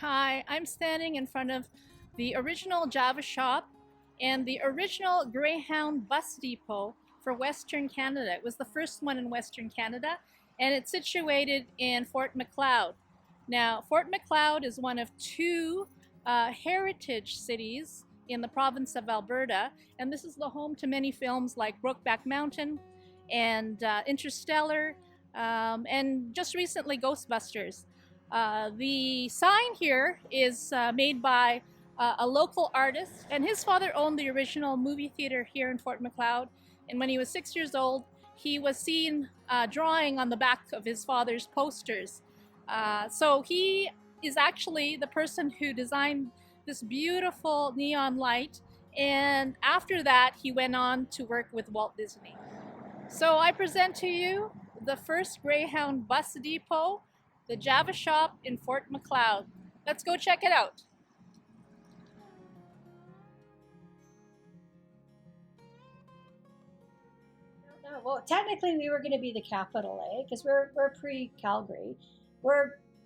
Hi, I'm standing in front of the original Java shop and the original Greyhound bus depot for Western Canada. It was the first one in Western Canada, and it's situated in Fort Macleod. Now, Fort Macleod is one of two heritage cities in the province of Alberta, and this is the home to many films like Brokeback Mountain and Interstellar, and just recently Ghostbusters. The sign here is made by a local artist, and his father owned the original movie theater here in Fort Macleod. And when he was 6 years old, he was seen drawing on the back of his father's posters. So he is actually the person who designed this beautiful neon light. And after that, he went on to work with Walt Disney. So I present to you the first Greyhound bus depot, the Java shop in Fort Macleod. Let's go check it out. No, well, technically we were going to be the capital, because we're pre-Calgary.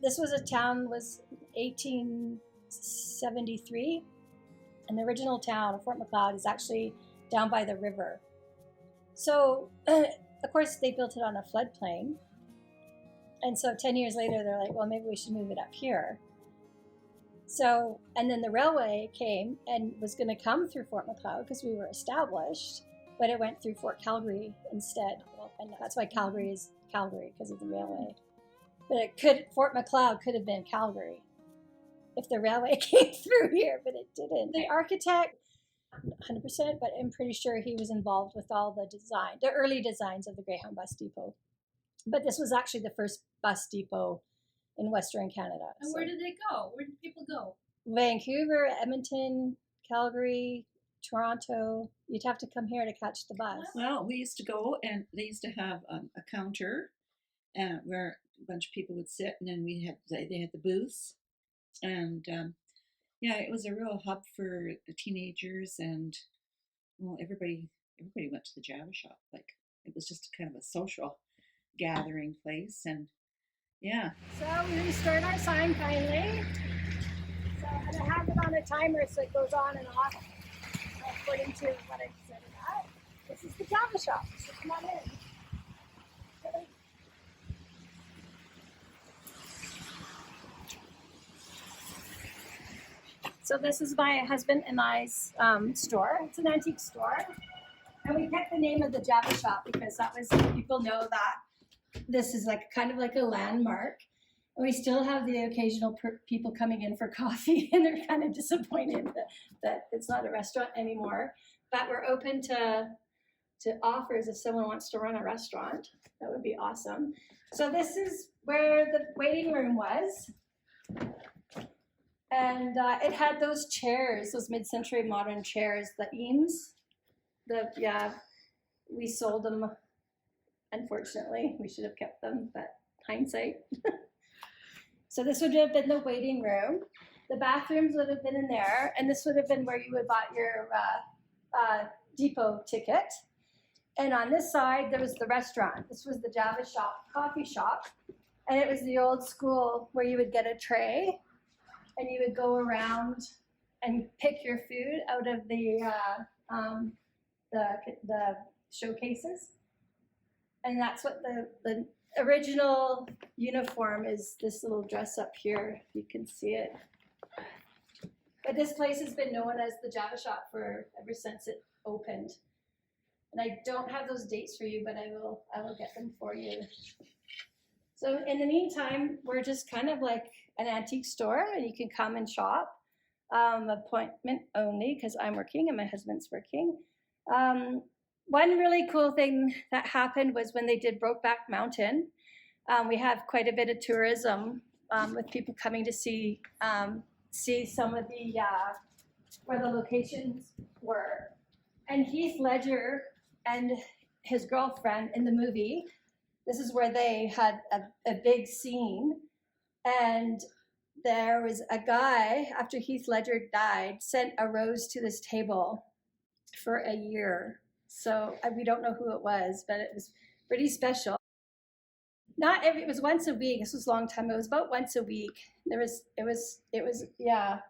This was a town was 1873, and the original town of Fort Macleod is actually down by the river. So, of course, they built it on a floodplain. And so 10 years later, they're like, well, maybe we should move it up here. So, and then the railway came and was going to come through Fort Macleod because we were established, but it went through Fort Calgary instead. And that's why Calgary is Calgary, because of the railway. But Fort Macleod could have been Calgary if the railway came through here, but it didn't. The architect, 100%, but I'm pretty sure he was involved with all the early designs of the Greyhound bus depot. But this was actually the first bus depot in Western Canada. And so, where did they go? Where did people go? Vancouver, Edmonton, Calgary, Toronto. You'd have to come here to catch the bus. Well, we used to go, and they used to have a counter where a bunch of people would sit, and then they had the booths, and yeah, it was a real hub for the teenagers, and well, everybody went to the Java shop. Like, it was just kind of a social gathering place, and yeah. So we restart our sign finally. So I'm gonna have it on a timer so it goes on and off according to what I set it at. This is the Java shop, so come on in. So this is my husband and I's store. It's an antique store. And we kept the name of the Java shop because that was, people know that this is kind of like a landmark. And we still have the occasional people coming in for coffee, and they're kind of disappointed that it's not a restaurant anymore. But we're open to offers if someone wants to run a restaurant. That would be awesome. So this is where the waiting room was. And it had those chairs, those mid-century modern chairs, the Eames. We sold them, unfortunately. We should have kept them, but hindsight. So this would have been the waiting room. The bathrooms would have been in there, and this would have been where you would buy your depot ticket. And on this side, there was the restaurant. This was the Java shop, coffee shop. And it was the old school where you would get a tray, and you would go around and pick your food out of the showcases. And that's what the original uniform is, this little dress up here. You can see it. But this place has been known as the Java shop ever since it opened. And I don't have those dates for you, but I will get them for you. So in the meantime, we're just kind of like an antique store, and you can come and shop. Appointment only, because I'm working and my husband's working. One really cool thing that happened was when they did Brokeback Mountain. We have quite a bit of tourism with people coming to see some of the where the locations were. And Heath Ledger and his girlfriend in the movie, this is where they had a big scene. And there was a guy, after Heath Ledger died, sent a rose to this table for a year. So we don't know who it was, but it was pretty special. not every, it was once a week. This was a long time. It was about once a week. It was, yeah.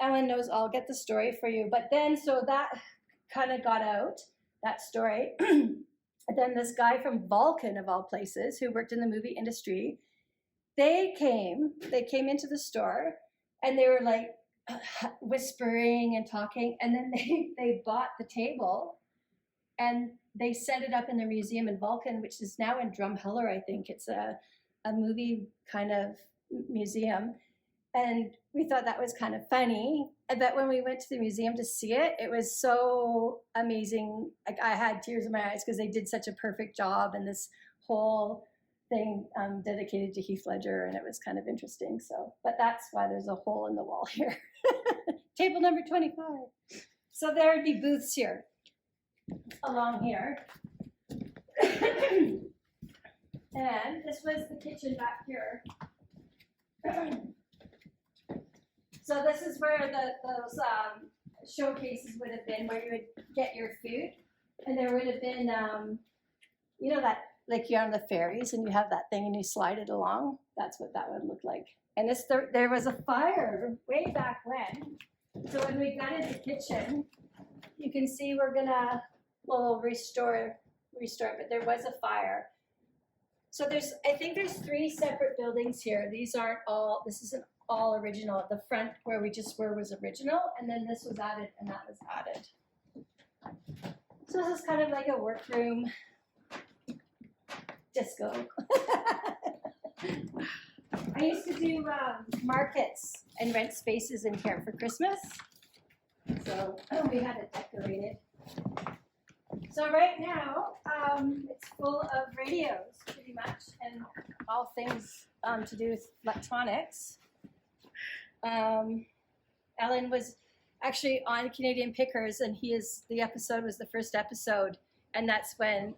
Alain knows, I'll get the story for you. But then, so that kind of got out, that story. And then this guy from Vulcan, of all places, who worked in the movie industry, they came into the store, and they were like whispering and talking. And then they bought the table, and they set it up in their museum in Vulcan, which is now in Drumheller, I think. It's a movie kind of museum. And we thought that was kind of funny. But when we went to the museum to see it, it was so amazing. Like, I had tears in my eyes because they did such a perfect job, and this whole thing dedicated to Heath Ledger, and it was kind of interesting. So, but that's why there's a hole in the wall here. Table number 25. So there would be booths here, along here. And this was the kitchen back here. So this is where those showcases would have been, where you would get your food. And there would have been, you know, that, like you're on the ferries and you have that thing and you slide it along. That's what that would look like. And there was a fire way back when. So when we got in the kitchen, you can see we'll restore, but there was a fire. So I think there's 3 separate buildings here. This isn't all original. The front where we just were was original, and then this was added, and that was added. So this is kind of like a workroom disco. I used to do markets and rent spaces in here for Christmas. So we had it decorated. So right now, it's full of radios, pretty much, and all things to do with electronics. Alain was actually on Canadian Pickers, and the episode was the first episode, and that's when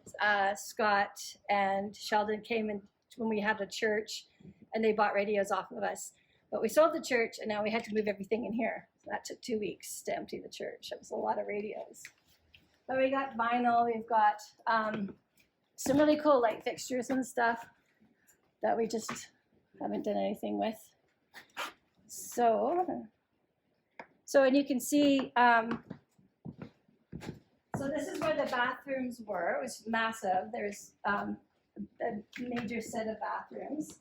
Scott and Sheldon came in when we had a church, and they bought radios off of us. But we sold the church, and now we had to move everything in here. So that took 2 weeks to empty the church. It was a lot of radios. But we got vinyl. We've got some really cool light fixtures and stuff that we just haven't done anything with. So and you can see, so this is where the bathrooms were. It was massive. There's a major set of bathrooms.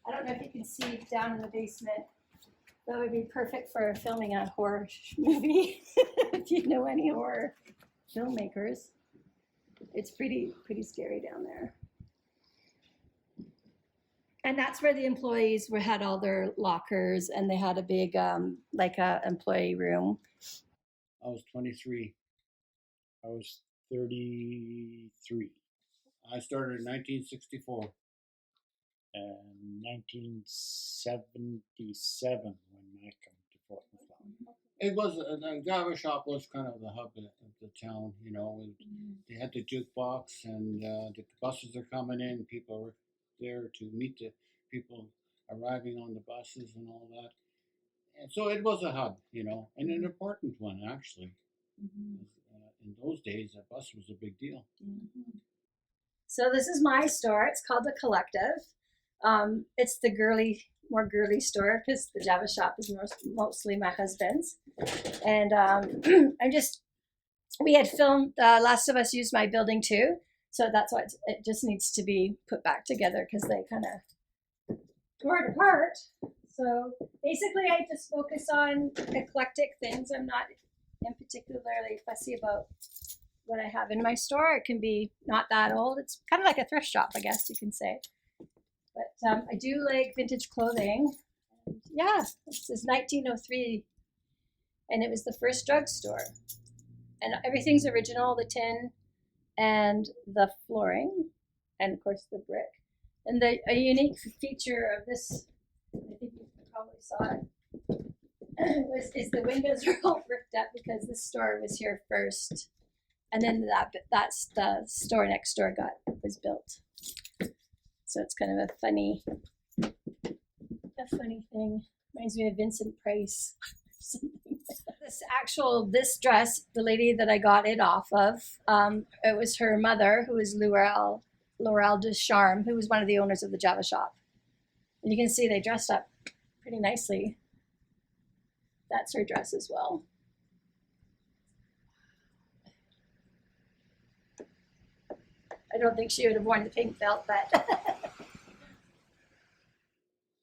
I don't know if you can see down in the basement. That would be perfect for filming a horror movie, if you know any horror filmmakers. It's pretty scary down there. And that's where the employees had all their lockers, and they had a big employee room. I was 23. I was 33. I started in 1964 and 1977 when I came to Fort Macleod. It was the Java shop was kind of the hub of the town, you know. They had the jukebox, and the buses are coming in. People were there to meet the people arriving on the buses and all that. And so it was a hub, you know, and an important one actually. In those days, a bus was a big deal. So this is my store. It's called The Collective. It's the more girly store because the Java shop is mostly my husband's. And we had filmed Last of Us used my building too. So that's why it just needs to be put back together because they kind of tore it apart. So basically I just focus on eclectic things. I'm not particularly fussy about what I have in my store. It can be not that old. It's kind of like a thrift shop, I guess you can say. But I do like vintage clothing. And yeah, this is 1903, and it was the first drugstore. And everything's original, the tin and the flooring, and of course the brick. And a unique feature of this, I think you probably saw it, is the windows are all bricked up because this store was here first, and then that's the store next door was built. So it's kind of a funny thing. Reminds me of Vincent Price. This dress, the lady that I got it off of, it was her mother, who was Luelle Laurel Ducharme, who was one of the owners of the Java shop. And you can see they dressed up pretty nicely. That's her dress as well. I don't think she would have worn the pink belt, but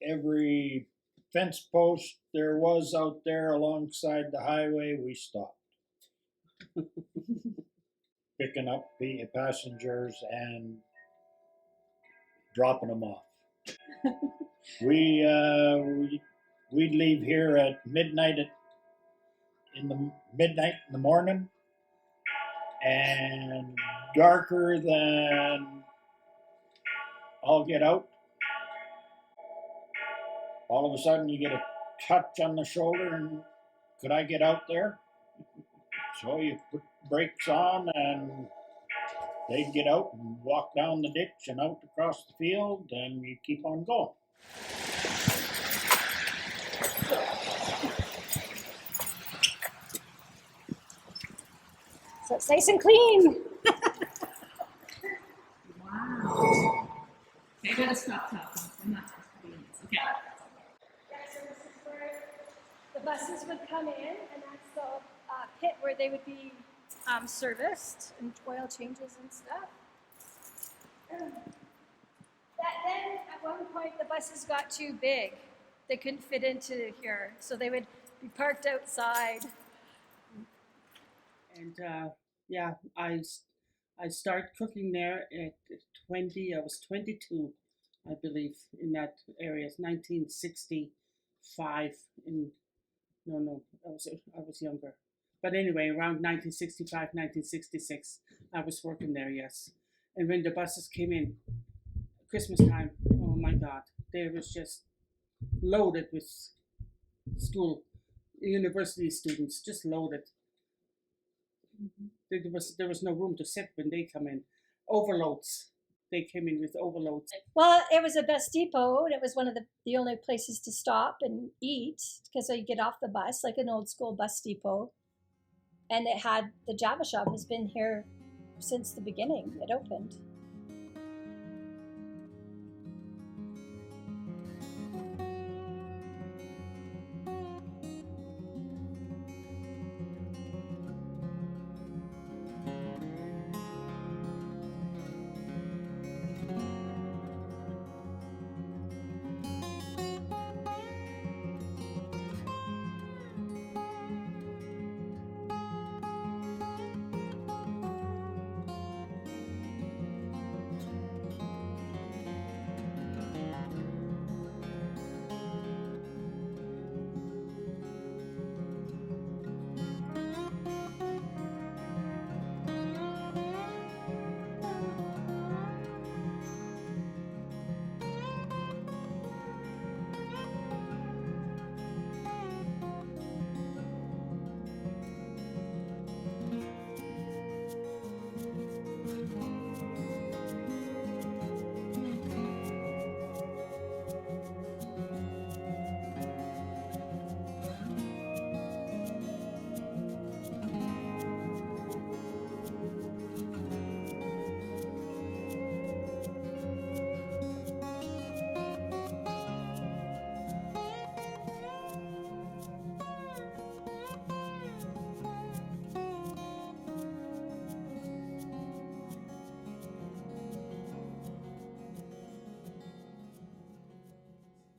Every fence post there was out there alongside the highway, we stopped. Picking up passengers and dropping them off. We'd leave here at midnight in the morning, and darker than I'll get out. All of a sudden you get a touch on the shoulder and could I get out there? So you put brakes on and they'd get out and walk down the ditch and out across the field and you keep on going. so it's nice and clean. Wow. Okay, I gotta stop talking. I'm not supposed to be in this. Okay. Yeah, so this is where the buses would come in, and that's the pit where they would be serviced and oil changes and stuff. That then, at one point, the buses got too big. They couldn't fit into here, so they would be parked outside. And yeah, I started cooking there at 20. I was 22, I believe, in that area. It's 1965. No, I was younger. But anyway, around 1965, 1966, I was working there. Yes, and when the buses came in, Christmas time, oh my God, they was just loaded with university students, just loaded. There was no room to sit when they come in. Overloads. They came in with overloads. Well, it was a bus depot, and it was one of the only places to stop and eat because you get off the bus, like an old school bus depot. And it had the Java shop has been here since the beginning. It opened.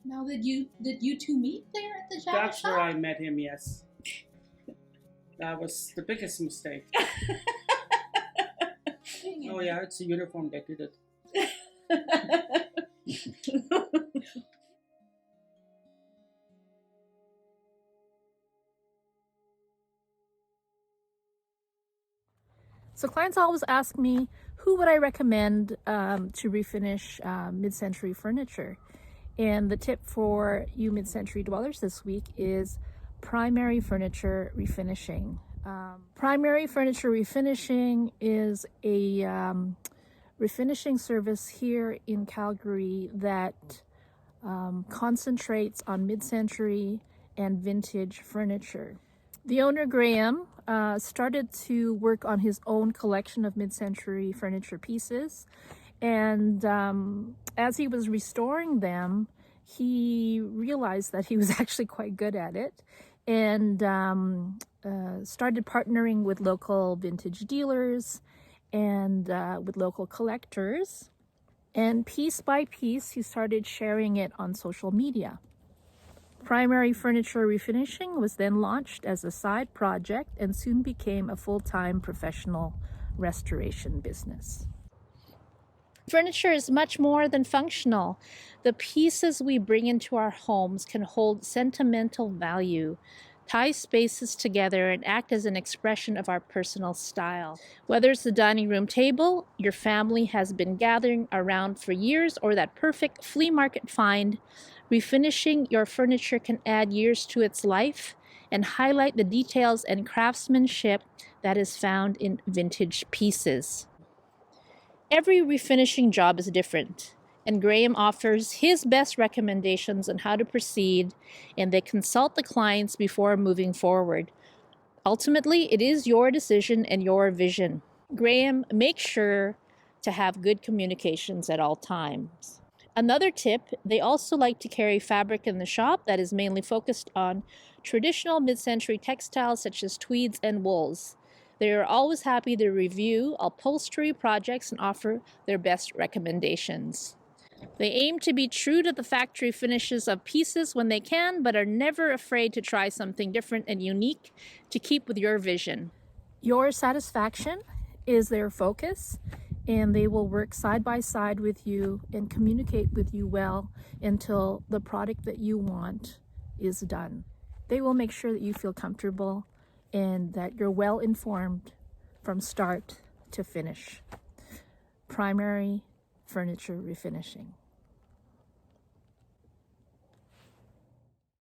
Now, did you two meet there at the Java That's shop? where I met him, yes. That was the biggest mistake. Oh yeah, it's a uniform that did it. So clients always ask me, who would I recommend to refinish mid-century furniture? And the tip for you mid-century dwellers this week is primary furniture refinishing. Primary furniture refinishing is a refinishing service here in Calgary that concentrates on mid-century and vintage furniture. The owner, Graham, started to work on his own collection of mid-century furniture pieces, And as he was restoring them, he realized that he was actually quite good at it, and started partnering with local vintage dealers and with local collectors. And piece by piece, he started sharing it on social media. Primary Furniture Refinishing was then launched as a side project and soon became a full-time professional restoration business. Furniture is much more than functional. The pieces we bring into our homes can hold sentimental value, tie spaces together, and act as an expression of our personal style. Whether it's the dining room table your family has been gathering around for years or that perfect flea market find, refinishing your furniture can add years to its life and highlight the details and craftsmanship that is found in vintage pieces. Every refinishing job is different, and Graham offers his best recommendations on how to proceed, and they consult the clients before moving forward. Ultimately, it is your decision and your vision. Graham makes sure to have good communications at all times. Another tip, they also like to carry fabric in the shop that is mainly focused on traditional mid-century textiles such as tweeds and wools. They are always happy to review upholstery projects and offer their best recommendations. They aim to be true to the factory finishes of pieces when they can, but are never afraid to try something different and unique to keep with your vision. Your satisfaction is their focus, and they will work side by side with you and communicate with you well until the product that you want is done. They will make sure that you feel comfortable and that you're well informed from start to finish. Primary Furniture Refinishing.